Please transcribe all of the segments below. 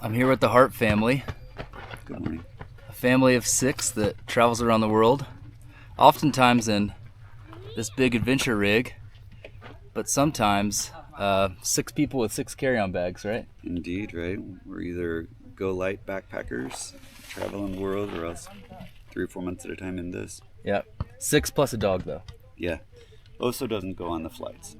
I'm here with the Hart family, Good morning. a family of 6 that travels around the world, oftentimes in this big adventure rig, but sometimes 6 people with 6 carry-on bags, right? Indeed, right? We're either go light backpackers, travel in the world, or else 3 or 4 months at a time in this. Yep. 6 plus a dog, though. Yeah. Oso doesn't go on the flights.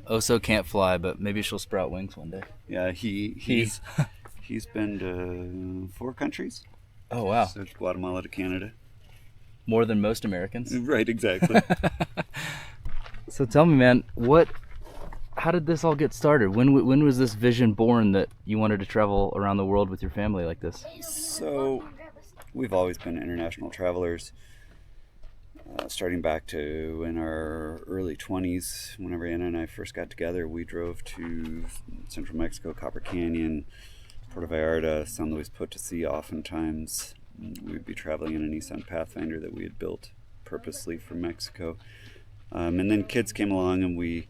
Oso can't fly, but maybe she'll sprout wings one day. Yeah, he's been to 4 countries. Oh, wow. So Guatemala to Canada. More than most Americans. Right, exactly. So tell me, man, how did this all get started? When was this vision born that you wanted to travel around the world with your family like this? So we've always been international travelers. Starting back to in our early 20s, whenever Anna and I first got together, we drove to central Mexico, Copper Canyon, Puerto Vallarta, San Luis Potosí. Oftentimes we'd be traveling in a Nissan Pathfinder that we had built purposely for Mexico. And then kids came along and we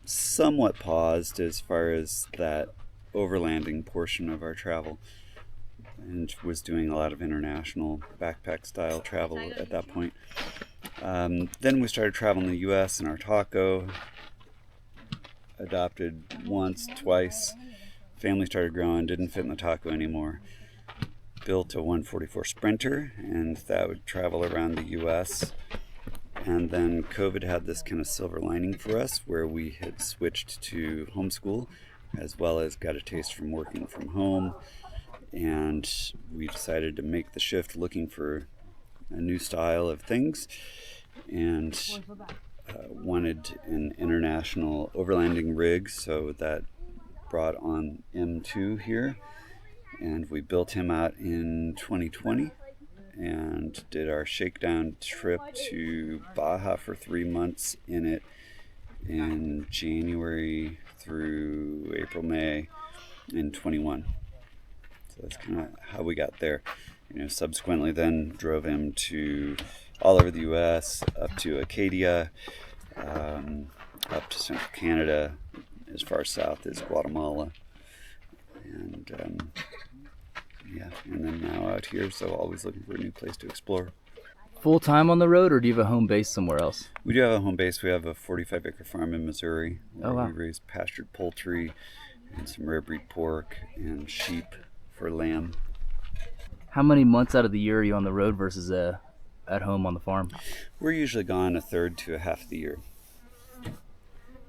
somewhat paused as far as that overlanding portion of our travel, and was doing a lot of international backpack style travel at that point. Then we started traveling the US in our taco, adopted once, twice. Family started growing, didn't fit in the taco anymore. Built a 144 Sprinter, and that would travel around the US. And then COVID had this kind of silver lining for us where we had switched to homeschool, as well as got a taste from working from home. And we decided to make the shift looking for a new style of things, and wanted an international overlanding rig, so that brought on M2 here, and we built him out in 2020 and did our shakedown trip to Baja for 3 months in it in January through April, May in 21. So that's kind of how we got there. Subsequently then drove him to all over the U.S., up to Acadia, up to central Canada, as far south as Guatemala, and and then now out here, so always looking for a new place to explore. Full time on the road, or do you have a home base somewhere else? We do have a home base. We have a 45-acre farm in Missouri where Oh, wow. we raise pastured poultry and some rare breed pork and sheep for lamb. How many months out of the year are you on the road versus at home on the farm? We're usually gone a third to a half the year.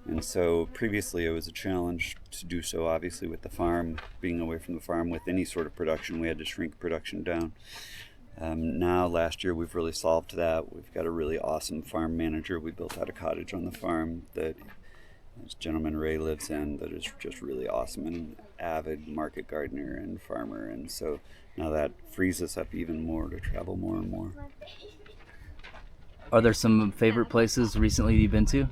And so previously it was a challenge to do so, obviously, with the farm, being away from the farm with any sort of production. We had to shrink production down. Now, last year, we've really solved that. We've got a really awesome farm manager. We built out a cottage on the farm that this gentleman Ray lives in that is just really awesome, and an avid market gardener and farmer. And so now that frees us up even more to travel more and more. Are there some favorite places recently you've been to?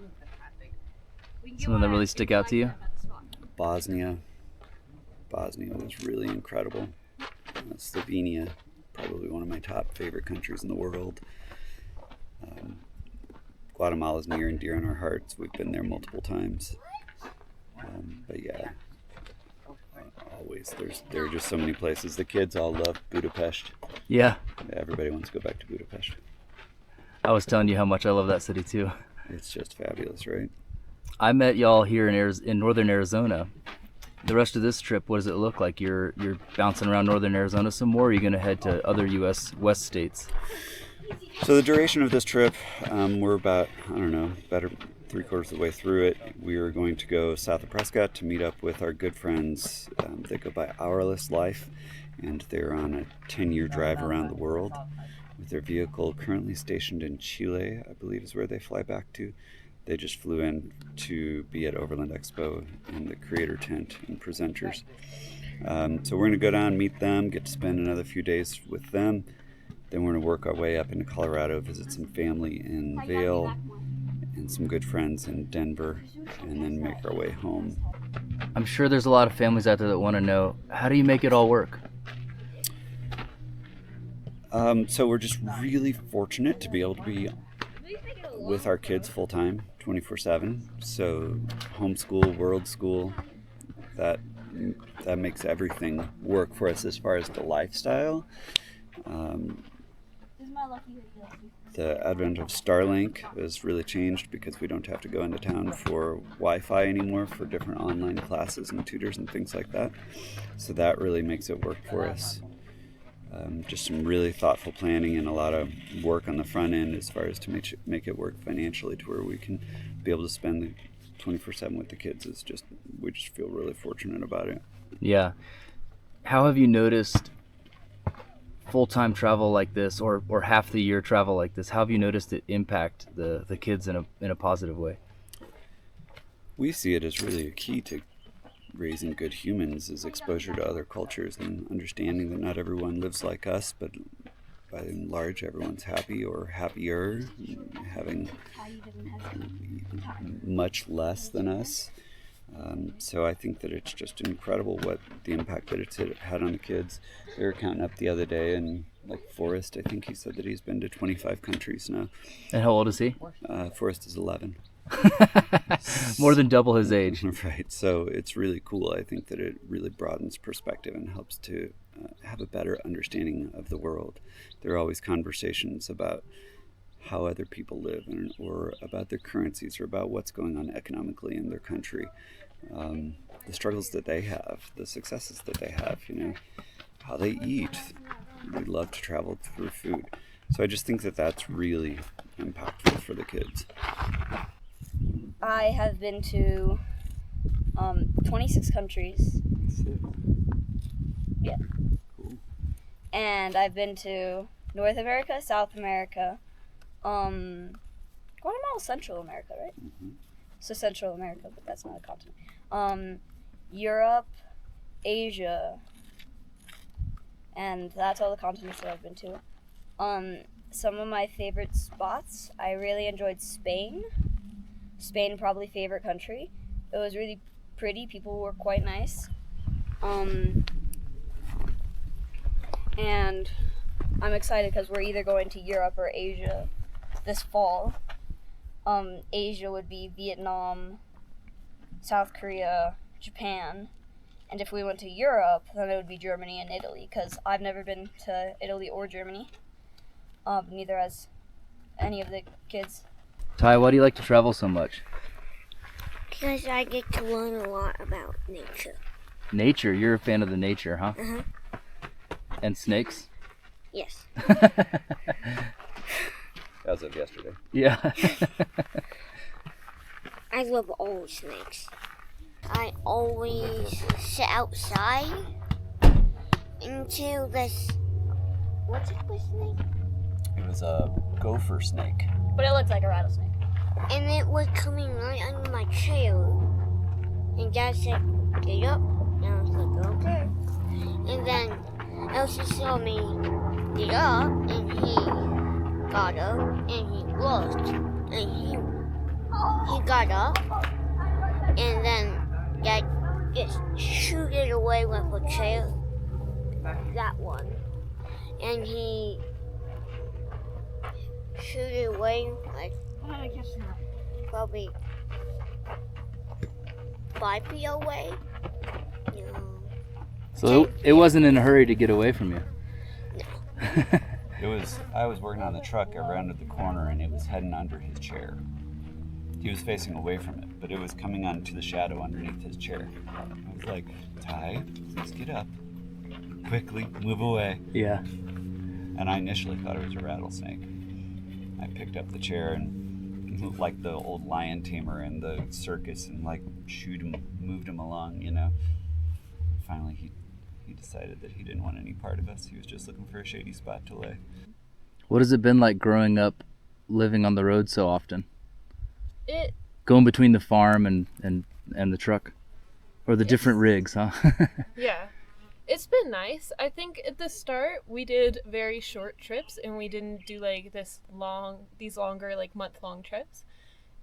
Something that really stick out to you? Bosnia was really incredible. Slovenia, probably one of my top favorite countries in the world. Guatemala is near and dear in our hearts. We've been there multiple times. But yeah, always there are just so many places. The kids all love Budapest. Yeah. Everybody wants to go back to Budapest. I was telling you how much I love that city too. It's just fabulous, right? I met y'all here in northern Arizona. The rest of this trip, what does it look like? You're bouncing around northern Arizona some more, or are you going to head to other U.S. West states? So the duration of this trip, we're about, better 3/4 of the way through it. We are going to go south of Prescott to meet up with our good friends. They go by Hourless Life, and they're on a 10-year drive around the world with their vehicle, currently stationed in Chile, I believe is where they fly back to. They just flew in to be at Overland Expo in the creator tent and presenters. So we're going to go down, meet them, get to spend another few days with them. Then we're going to work our way up into Colorado, visit some family in Vail and some good friends in Denver, and then make our way home. I'm sure there's a lot of families out there that want to know, how do you make it all work? So we're just really fortunate to be able to be with our kids full time, 24/7. So homeschool, world school, that that makes everything work for us as far as the lifestyle. The advent of Starlink has really changed because we don't have to go into town for Wi-Fi anymore for different online classes and tutors and things like that. So that really makes it work for us. Just some really thoughtful planning and a lot of work on the front end as far as to make it work financially to where we can be able to spend 24/7 with the kids. We just feel really fortunate about it. Yeah. How have you noticed full-time travel like this, or half the year travel like this? How have you noticed it impact the kids in a positive way? We see it as really a key to raising good humans is exposure to other cultures and understanding that not everyone lives like us, but by and large everyone's happy or happier, having much less than us. So I think that it's just incredible what the impact that it's had on the kids. They were counting up the other day, and like Forrest, I think he said that he's been to 25 countries now. And how old is he? Forrest is 11. More than double his age. Right. So it's really cool. I think that it really broadens perspective and helps to have a better understanding of the world. There are always conversations about how other people live, or about their currencies, or about what's going on economically in their country, the struggles that they have, the successes that they have, how they eat. We love to travel through food. So I just think that that's really impactful for the kids. I have been to 26 countries. Yeah. Cool. And I've been to North America, South America, Guatemala, Central America, right? Mm-hmm. So Central America, but that's not a continent. Europe, Asia, and that's all the continents that I've been to. Some of my favorite spots, I really enjoyed Spain. Spain, probably favorite country. It was really pretty. People were quite nice. And I'm excited because we're either going to Europe or Asia this fall. Asia would be Vietnam, South Korea, Japan. And if we went to Europe, then it would be Germany and Italy, because I've never been to Italy or Germany. Neither has any of the kids. Ty, why do you like to travel so much? Because I get to learn a lot about nature. Nature? You're a fan of the nature, huh? Uh-huh. And snakes? Yes. As of yesterday. Yeah. I love all snakes. I always sit outside until this... What's it for snake? It was a gopher snake. But it looks like a rattlesnake. And it was coming right under my chair. And Dad said, get up. And I was like, okay. And then Elsie saw me get up, and he got up, and he looked, and he got up, and then Dad just shoot it away with a chair. That one. And he shoot it away like probably 5 feet away. So it wasn't in a hurry to get away from you. I was working on the truck. I rounded the corner and it was heading under his chair. He was facing away from it, but it was coming onto the shadow underneath his chair. I was like, Ty, please get up. Quickly, move away. Yeah. And I initially thought it was a rattlesnake. I picked up the chair and moved like the old lion tamer in the circus and like moved him along, Finally, he decided that he didn't want any part of us. He was just looking for a shady spot to lay. What has it been like growing up, living on the road so often? Going between the farm and the truck? Or the different rigs, huh? Yeah. It's been nice. I think at the start we did very short trips and we didn't do like these longer like month-long trips.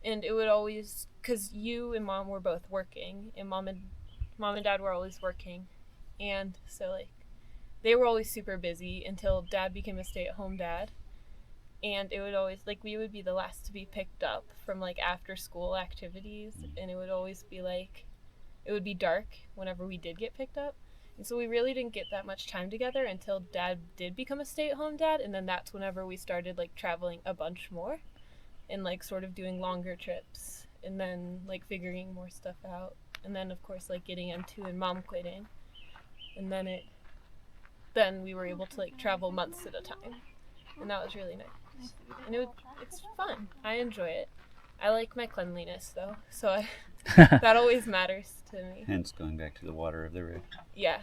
And it would always, because you and Mom were both working, and Mom and Dad were always working. And so like they were always super busy until Dad became a stay-at-home dad. And it would always, like, we would be the last to be picked up from like after school activities, and it would always be like it would be dark whenever we did get picked up. And so we really didn't get that much time together until Dad did become a stay-at-home dad, and then that's whenever we started like traveling a bunch more and like sort of doing longer trips and then like figuring more stuff out. And then of course like getting M2 and Mom quitting. And then we were able to like travel months at a time. And that was really nice. And it's fun. I enjoy it. I like my cleanliness though, so that always matters to me. Hence going back to the water of the rig. Yeah.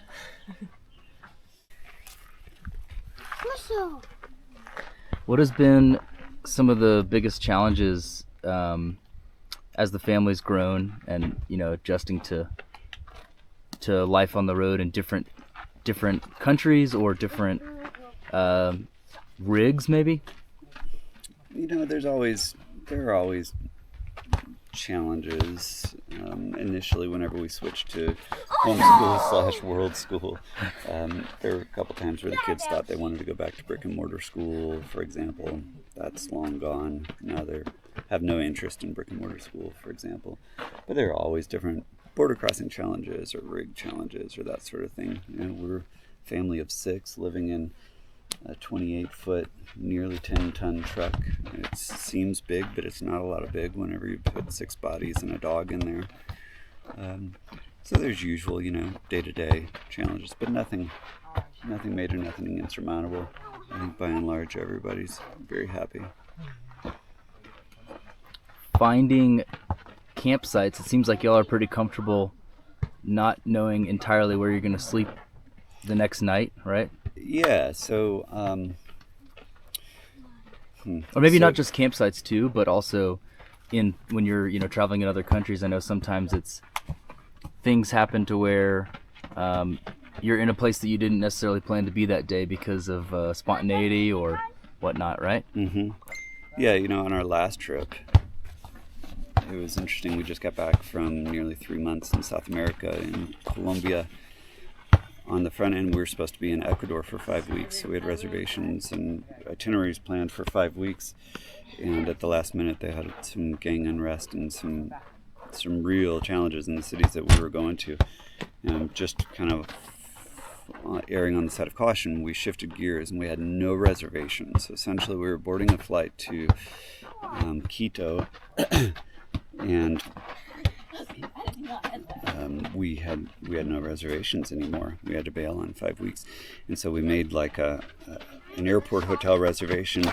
What has been some of the biggest challenges as the family's grown and, you know, adjusting to life on the road in different countries or different rigs maybe? You know, there are always challenges. Initially, whenever we switched to homeschool / world school, there were a couple times where the kids thought they wanted to go back to brick and mortar school, for example. That's long gone. Now they have no interest in brick and mortar school, for example. But there are always different border crossing challenges or rig challenges or that sort of thing. You know, we're a family of 6 living in a 28-foot, nearly 10-ton truck. It seems big, but it's not a lot of big whenever you put 6 bodies and a dog in there. So there's usual, you know, day-to-day challenges, but nothing major, nothing insurmountable. I think by and large everybody's very happy. Finding campsites, it seems like y'all are pretty comfortable not knowing entirely where you're going to sleep the next night, right? Yeah, so or maybe not just campsites too, but also when you're, you know, traveling in other countries. I know sometimes things happen to where you're in a place that you didn't necessarily plan to be that day because of spontaneity or whatnot, right? Mm-hmm. Yeah, you know, on our last trip, it was interesting. We just got back from nearly 3 months in South America, in Colombia. On the front end, we were supposed to be in Ecuador for 5 weeks, so we had reservations and itineraries planned for 5 weeks. And at the last minute, they had some gang unrest and some real challenges in the cities that we were going to. And just kind of erring on the side of caution, we shifted gears and we had no reservations. So essentially, we were boarding a flight to Quito, and we had no reservations anymore. We had to bail on 5 weeks, and so we made like an airport hotel reservation,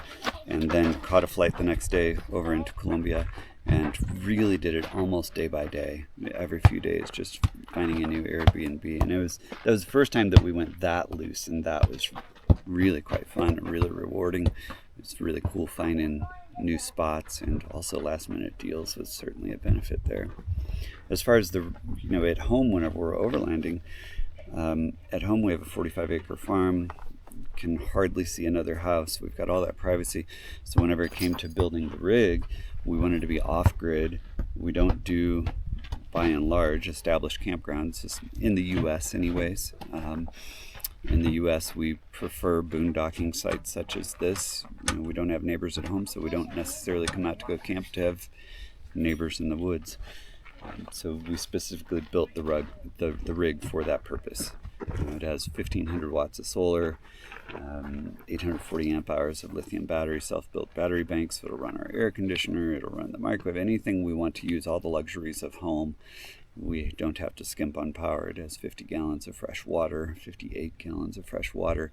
and then caught a flight the next day over into Colombia, and really did it almost day by day, every few days, just finding a new Airbnb. And that was the first time that we went that loose, and that was really quite fun and really rewarding. It's really cool finding new spots, and also last minute deals was certainly a benefit there. As far as at home, whenever we're overlanding, at home we have a 45-acre farm, can hardly see another house. We've got all that privacy. So whenever it came to building the rig, we wanted to be off-grid. We don't do, by and large, established campgrounds, in the U.S. anyways. In the U.S., we prefer boondocking sites such as this. You know, we don't have neighbors at home, so we don't necessarily come out to go camp to have neighbors in the woods. So we specifically built the rig for that purpose. It has 1,500 watts of solar, 840 amp hours of lithium battery, self-built battery banks. It'll run our air conditioner, it'll run the microwave, anything we want to use, all the luxuries of home. We don't have to skimp on power. It has 50 gallons of fresh water, 58 gallons of fresh water,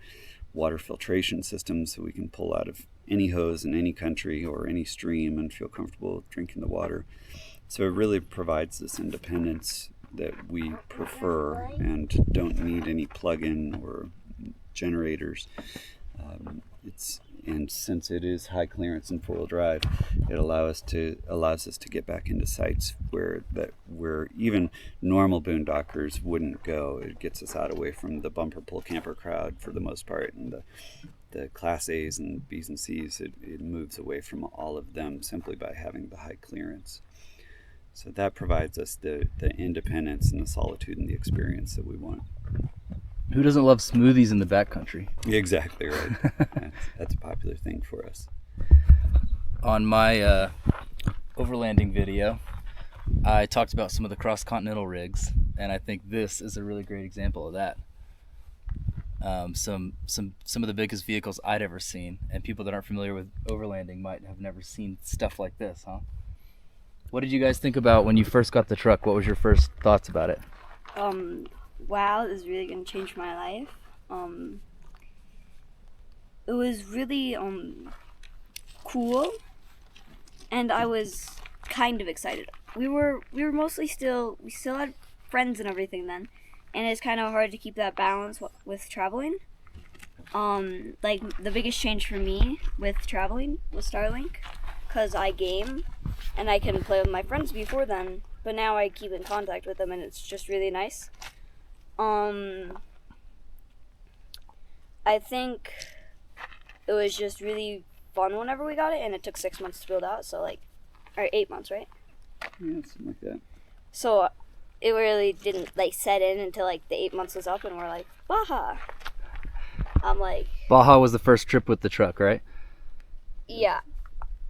water filtration systems, so we can pull out of any hose in any country or any stream and feel comfortable drinking the water. So it really provides this independence that we prefer and don't need any plug-in or generators. And since it is high clearance and 4-wheel drive, it allows us to get back into sites where even normal boondockers wouldn't go. It gets us out away from the bumper pull camper crowd for the most part, and the Class A's and B's and C's. It moves away from all of them simply by having the high clearance. So that provides us the independence and the solitude and the experience that we want. Who doesn't love smoothies in the backcountry? Exactly right. That's a popular thing for us. On my overlanding video, I talked about some of the cross-continental rigs, and I think this is a really great example of that. Some of the biggest vehicles I'd ever seen, and people that aren't familiar with overlanding might have never seen stuff like this, huh? What did you guys think about when you first got the truck? What was your first thoughts about it? Wow, this is really gonna change my life. It was really cool, and I was kind of excited. We were mostly we still had friends and everything then, and it's kind of hard to keep that balance with traveling. Like the biggest change for me with traveling was Starlink, cause I game, and I can play with my friends before then, but now I keep in contact with them, and it's just really nice. I think it was just really fun whenever we got it, and it took 6 months to build out, so or 8 months, right? Yeah, something like that. So it really didn't set in until the 8 months was up, and we're like, Baja. I'm like, Baja was the first trip with the truck, right? yeah.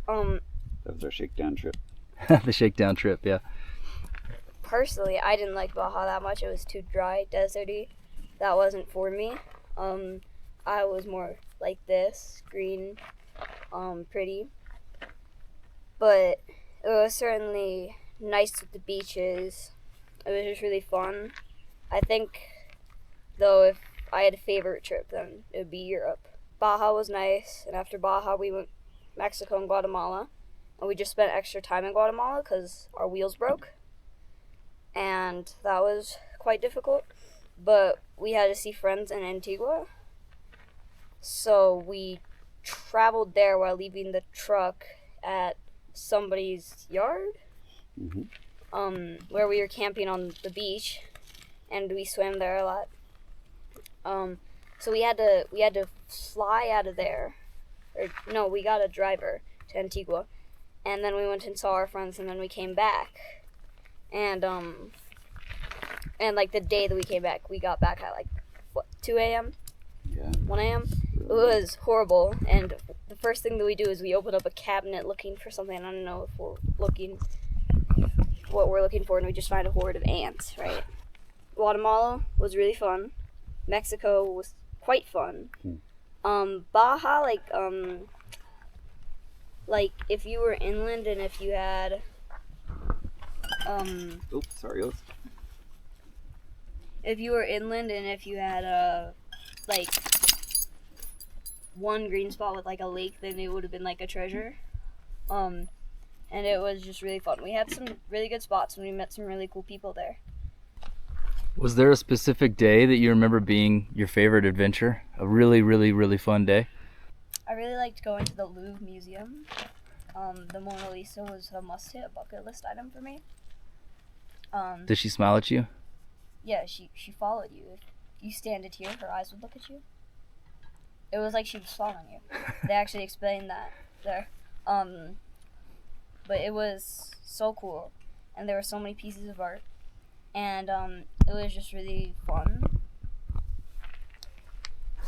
That was our shakedown trip. The shakedown trip, yeah. Personally, I didn't like Baja that much. It was too dry, deserty. That wasn't for me. I was more like this, green, pretty. But it was certainly nice with the beaches. It was just really fun. I think, though, if I had a favorite trip, then it would be Europe. Baja was nice, and after Baja, we went Mexico and Guatemala. And we just spent extra time in Guatemala because our wheels broke. And that was quite difficult. But we had to see friends in Antigua. So we traveled there while leaving the truck at somebody's yard. Mm-hmm. Where we were camping on the beach. And we swam there a lot. So we had to fly out of there. Or no, we got a driver to Antigua. And then we went and saw our friends, and then we came back. And the day that we came back, we got back at 2 a.m.? Yeah. 1 a.m.? It was horrible, and the first thing that we do is we open up a cabinet looking for something. I don't know if we're looking what we're looking for, and we just find a horde of ants, right? Guatemala was really fun. Mexico was quite fun. Baja, if you were inland and if you had Oops, sorry, Oath. if you were inland and if you had one green spot with a lake, then it would have been a treasure. And it was just really fun. We had some really good spots, and we met some really cool people there. Was there a specific day that you remember being your favorite adventure? A really, really, really fun day? I really liked going to the Louvre Museum. The Mona Lisa was a must-hit, a bucket list item for me. Did she smile at you? Yeah, she followed you. If you stand it here, her eyes would look at you. It was like she was following you. They actually explained that there. But it was so cool, and there were so many pieces of art, and it was just really fun.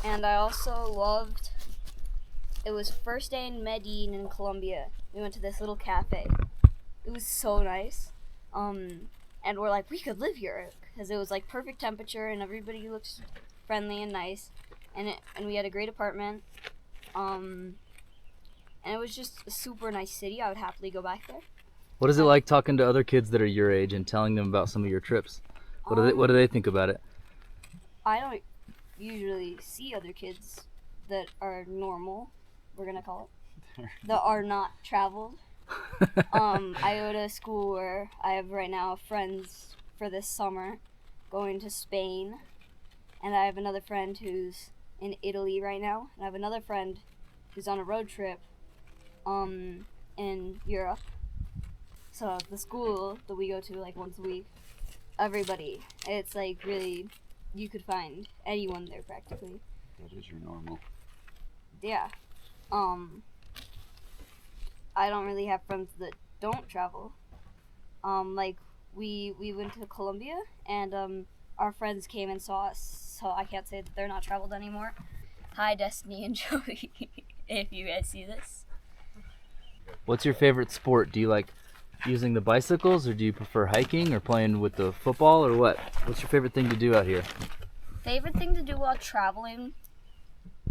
And I also loved, it was first day in Medellin in Colombia. We went to this little cafe. It was so nice. And we're like, we could live here, because it was perfect temperature, and everybody looked friendly and nice, and we had a great apartment. And it was just a super nice city. I would happily go back there. What is it like talking to other kids that are your age and telling them about some of your trips? What do they think about it? I don't usually see other kids that are normal, we're gonna call it, that are not traveled. I go to a school where I have right now friends for this summer going to Spain, and I have another friend who's in Italy right now, and I have another friend who's on a road trip in Europe. So the school that we go to once a week, everybody, it's really, you could find anyone there practically. That is your normal. Yeah. I don't really have friends that don't travel. We went to Colombia, and our friends came and saw us, so I can't say that they're not traveled anymore. Hi, Destiny and Joey, if you guys see this. What's your favorite sport? Do you like using the bicycles, or do you prefer hiking or playing with the football, or what? What's your favorite thing to do out here? Favorite thing to do while traveling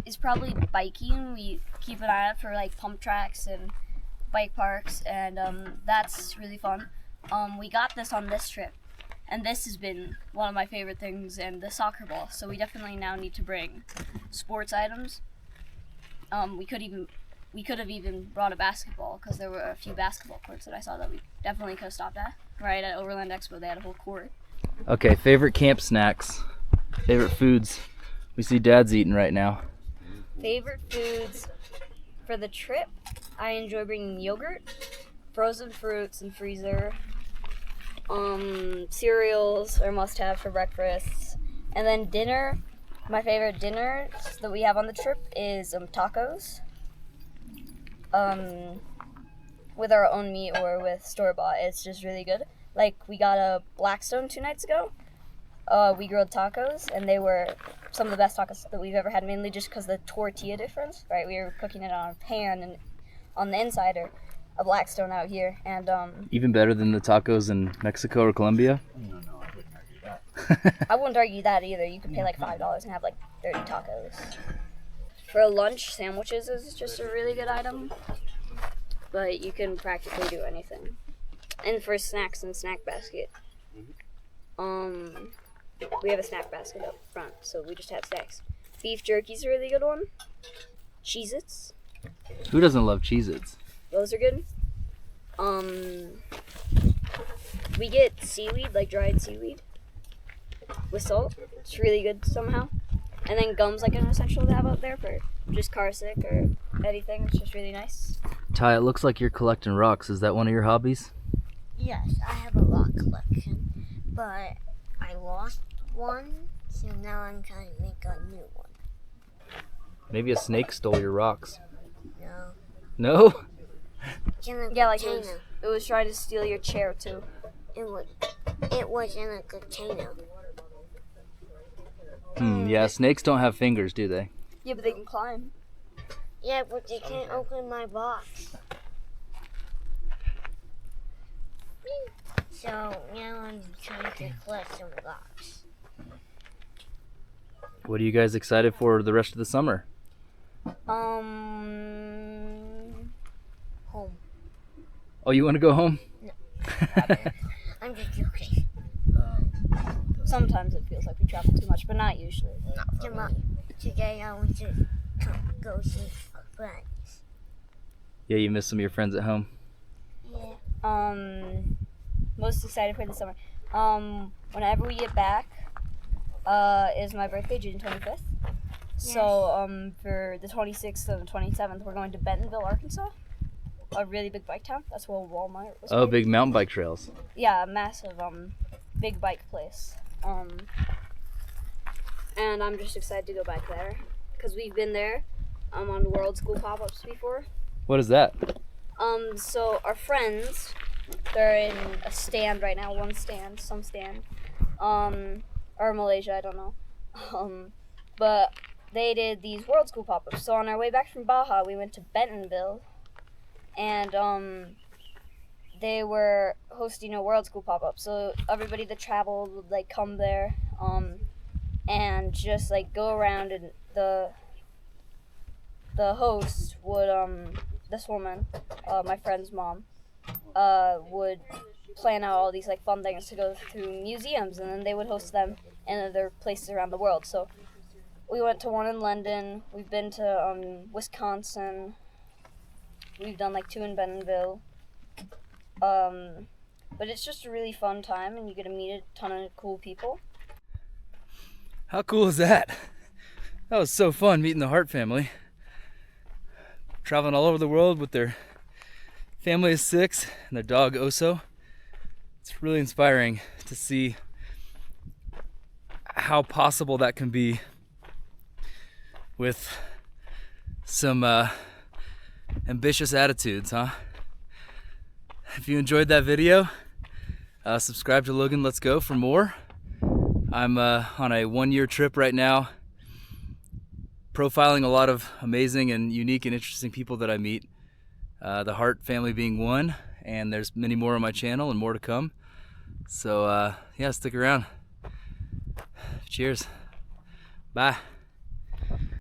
is probably biking. We keep an eye out for like pump tracks and bike parks, and that's really fun. We got this on this trip, and this has been one of my favorite things, and the soccer ball. So we definitely now need to bring sports items. We could have even brought a basketball, because there were a few basketball courts that I saw that we definitely could have stopped at. Right at Overland Expo, they had a whole court. Okay, favorite camp snacks, favorite foods we see Dad's eating right now. Favorite foods for the trip, I enjoy bringing yogurt, frozen fruits in freezer, cereals are must-have for breakfast, and then dinner. My favorite dinner that we have on the trip is tacos, with our own meat or with store-bought. It's just really good. Like, we got a Blackstone 2 nights ago. We grilled tacos, and they were some of the best tacos that we've ever had, mainly just because the tortilla difference, right? We were cooking it on a pan and on the inside, or a Blackstone out here, and Even better than the tacos in Mexico or Colombia? I wouldn't argue that either. You could pay like $5 and have like 30 tacos. For lunch, sandwiches is just a really good item, but you can practically do anything. And for snacks and snack basket, we have a snack basket up front, so we just have snacks. Beef jerky's a really good one. Cheez-Its, Who doesn't love Cheez-Its? those are good. We get seaweed, like dried seaweed, with salt. It's really good somehow. And then gum's like an essential to have out there for just car sick or anything. It's just really nice. Ty, it looks like you're collecting rocks. Is that one of your hobbies? Yes, I have a rock collection, but I lost one, so now I'm trying to make a new one. Maybe a snake stole your rocks. No. No? It's in a Yeah, like container. it was trying to steal your chair too. It was in a container. Yeah, snakes don't have fingers, do they? Yeah, but they can climb. Yeah, but they can't open my box. So now I'm trying to collect some rocks. What are you guys excited for the rest of the summer? Home. Oh, you want to go home? I'm just joking. Sometimes it feels like we travel too much, but not usually. Today I want to go see friends. Yeah, you miss some of your friends at home. Yeah. Most excited for the summer. Whenever we get back, is my birthday, June 25th. So, for the 26th and the 27th, we're going to Bentonville, Arkansas. A really big bike town. That's where Walmart was. Oh, big mountain bike trails. Yeah, a massive, big bike place. And I'm just excited to go back there, because we've been there, on World School pop-ups before. What is that? So our friends, they're in a stand right now, some stand, or Malaysia, I don't know. But they did these World School pop-ups. So on our way back from Baja, we went to Bentonville, and they were hosting a World School pop-up. So everybody that traveled would like come there, and just like go around, and the host would this woman, my friend's mom, would plan out all these like fun things to go through museums, and then they would host them in other places around the world. So we went to one in London. We've been to Wisconsin. We've done like 2 in Bentonville. But it's just a really fun time, and you get to meet a ton of cool people. How cool is that? That was so fun meeting the Hart family. Traveling all over the world with their family of 6 and their dog Oso. It's really inspiring to see how possible that can be with some ambitious attitudes, huh? If you enjoyed that video, subscribe to Logan Let's Go for more. I'm on a 1-year trip right now, profiling a lot of amazing and unique and interesting people that I meet, the Hart family being one, and there's many more on my channel and more to come. So yeah, stick around. Cheers. Bye.